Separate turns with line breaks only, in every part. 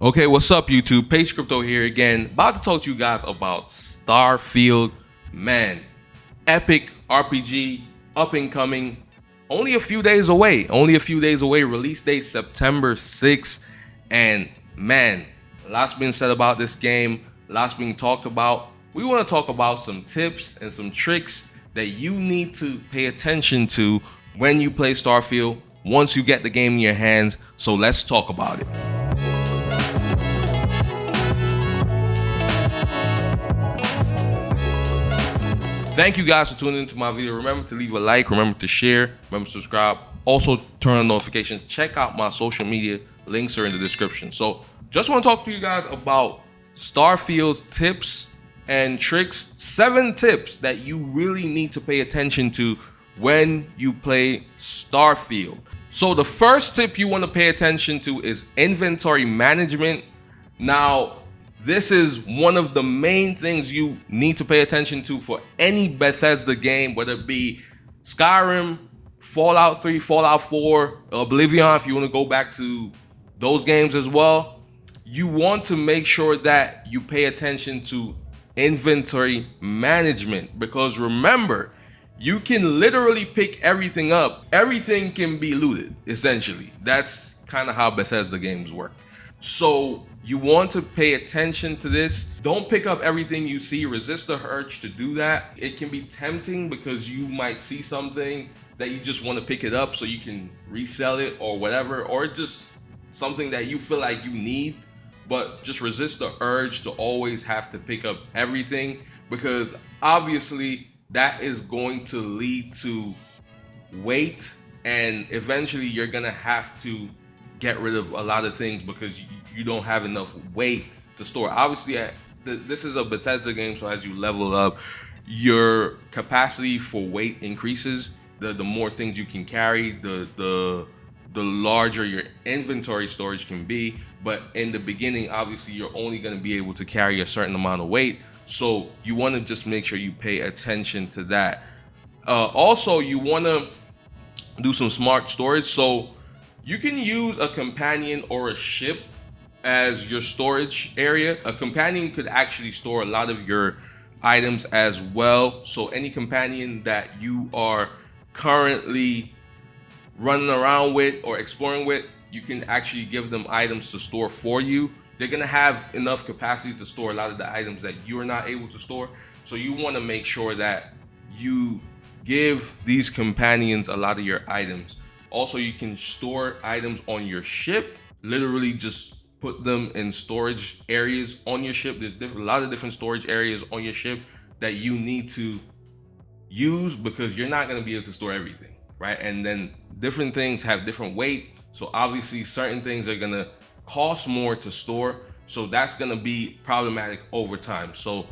Okay, what's up, YouTube? Pacey Crypto here again. About to talk to you guys about Starfield. Man, epic RPG, up and coming. Only a few days away. Release date September 6th. And man, lots been said about this game. Lots being talked about. We want to talk about some tips and some tricks that you need to pay attention to when you play Starfield once you get the game in your hands. So let's talk about it. Thank you guys for tuning into my video. Remember to leave a like, remember to share, remember to subscribe. Also turn on notifications. Check out my social media. Links are in the description. So just want to talk to you guys about Starfield's tips and tricks. 7 tips that you really need to pay attention to when you play Starfield. So the first tip you want to pay attention to is inventory management. Now, this is one of the main things you need to pay attention to for any Bethesda game, whether it be Skyrim, Fallout 3, Fallout 4, Oblivion, if you want to go back to those games as well. You want to make sure that you pay attention to inventory management, because remember, you can literally pick everything up. Everything can be looted, essentially. That's kind of how Bethesda games work. So you want to pay attention to this. Don't pick up everything you see. Resist the urge to do that. It can be tempting because you might see something that you just want to pick it up so you can resell it or whatever, or just something that you feel like you need. But just resist the urge to always have to pick up everything, because obviously that is going to lead to wait, and eventually you're gonna have to get rid of a lot of things because you don't have enough weight to store. Obviously, this is a Bethesda game, so as you level up, your capacity for weight increases. The more things you can carry, the larger your inventory storage can be. But in the beginning, obviously, you're only going to be able to carry a certain amount of weight. So you want to just make sure you pay attention to that. Also, you want to do some smart storage. So you can use a companion or a ship as your storage area. A companion could actually store a lot of your items as well. So any companion that you are currently running around with or exploring with, you can actually give them items to store for you. They're gonna have enough capacity to store a lot of the items that you're not able to store. So you want to make sure that you give these companions a lot of your items. Also, you can store items on your ship. Literally just put them in storage areas on your ship. There's a lot of different storage areas on your ship that you need to use, because you're not going to be able to store everything, right? And then different things have different weight. So obviously certain things are going to cost more to store. So that's going to be problematic over time. So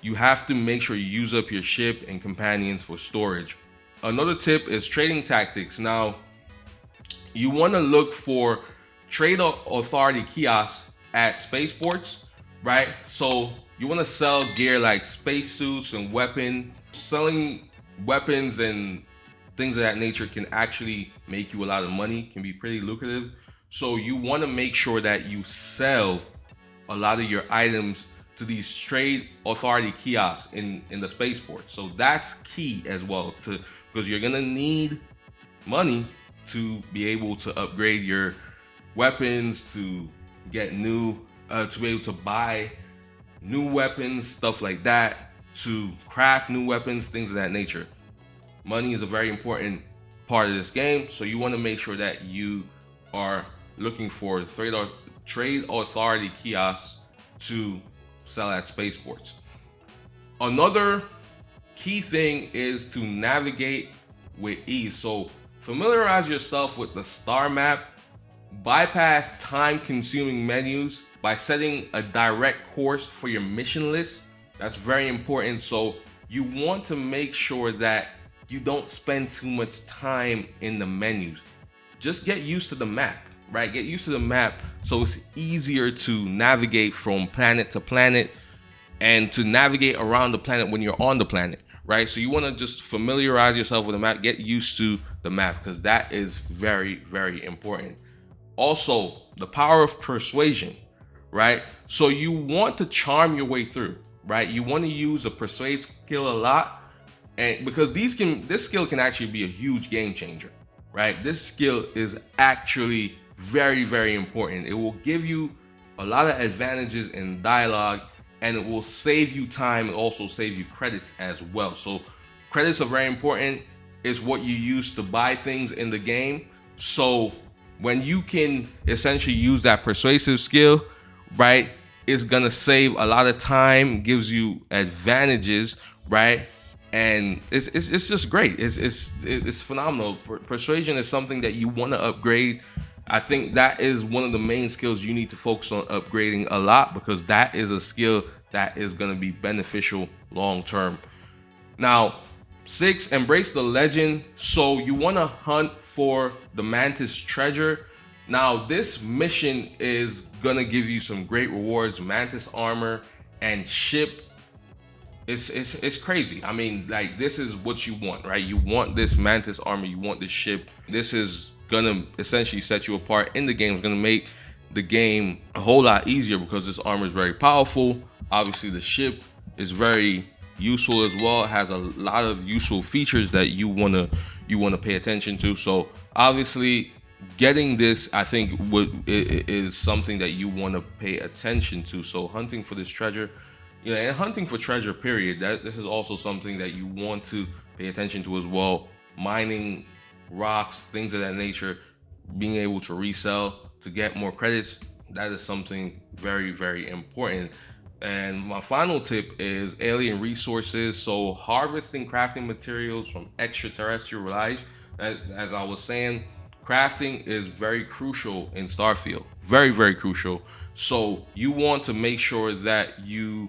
you have to make sure you use up your ship and companions for storage. Another tip is trading tactics. Now, you want to look for trade authority kiosks at spaceports, right? So you want to sell gear like spacesuits and weapons. Selling weapons and things of that nature can actually make you a lot of money, can be pretty lucrative. So you want to make sure that you sell a lot of your items to these trade authority kiosks in the spaceport. So that's key as well, because you're gonna need money to be able to upgrade your weapons, to get new, to be able to buy new weapons, stuff like that, to craft new weapons, things of that nature. Money is a very important part of this game, so you want to make sure that you are looking for trade authority kiosks to sell at spaceports. Another key thing is to navigate with ease. So familiarize yourself with the star map. Bypass time-consuming menus by setting a direct course for your mission list. That's very important. So you want to make sure that you don't spend too much time in the menus. Just get used to the map, right? Get used to the map so it's easier to navigate from planet to planet and to navigate around the planet when you're on the planet, right? So you want to just familiarize yourself with the map, get used to the map, because that is very, very important. Also, the power of persuasion, right? So you want to charm your way through, right? You want to use a persuade skill a lot, and because this skill can actually be a huge game changer, right? This skill is actually very, very important. It will give you a lot of advantages in dialogue, and it will save you time and also save you credits as well. So credits are very important. It's what you use to buy things in the game. So when you can essentially use that persuasive skill, right, it's gonna save a lot of time, gives you advantages, right? And it's just great. It's phenomenal. Persuasion is something that you want to upgrade. I think that is one of the main skills you need to focus on upgrading a lot, because that is a skill that is going to be beneficial long term. Now, 6, embrace the legend. So you want to hunt for the Mantis treasure. Now, this mission is going to give you some great rewards, Mantis armor and ship. It's crazy. I mean, like, this is what you want, right? You want this Mantis armor, you want this ship. This is gonna essentially set you apart in the game. It's gonna make the game a whole lot easier because this armor is very powerful. Obviously, the ship is very useful as well. It has a lot of useful features that you wanna pay attention to. So obviously, getting this, I think, is something that you want to pay attention to. So hunting for this treasure. And hunting for treasure, period. This is also something that you want to pay attention to as well. Mining rocks, things of that nature, being able to resell to get more credits. That is something very, very important. And my final tip is alien resources. So harvesting crafting materials from extraterrestrial life. As I was saying, crafting is very crucial in Starfield. Very, very crucial. So you want to make sure that you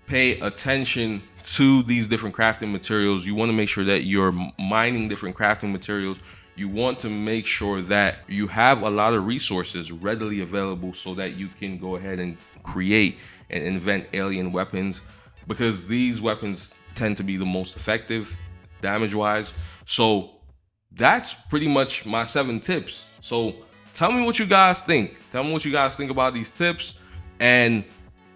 pay attention to these different crafting materials. You want to make sure that you're mining different crafting materials. You want to make sure that you have a lot of resources readily available so that you can go ahead and create and invent alien weapons, because these weapons tend to be the most effective damage-wise. So that's pretty much my 7 tips. So tell me what you guys think. Tell me what you guys think about these tips. And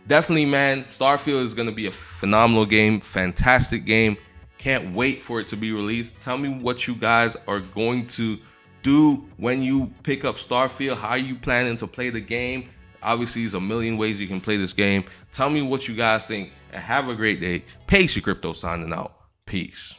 definitely, man, Starfield is going to be a phenomenal game, fantastic game. Can't wait for it to be released. Tell me what you guys are going to do when you pick up Starfield. How are you planning to play the game? Obviously, there's a million ways you can play this game. Tell me what you guys think, and have a great day. Pacey Crypto signing out. Peace.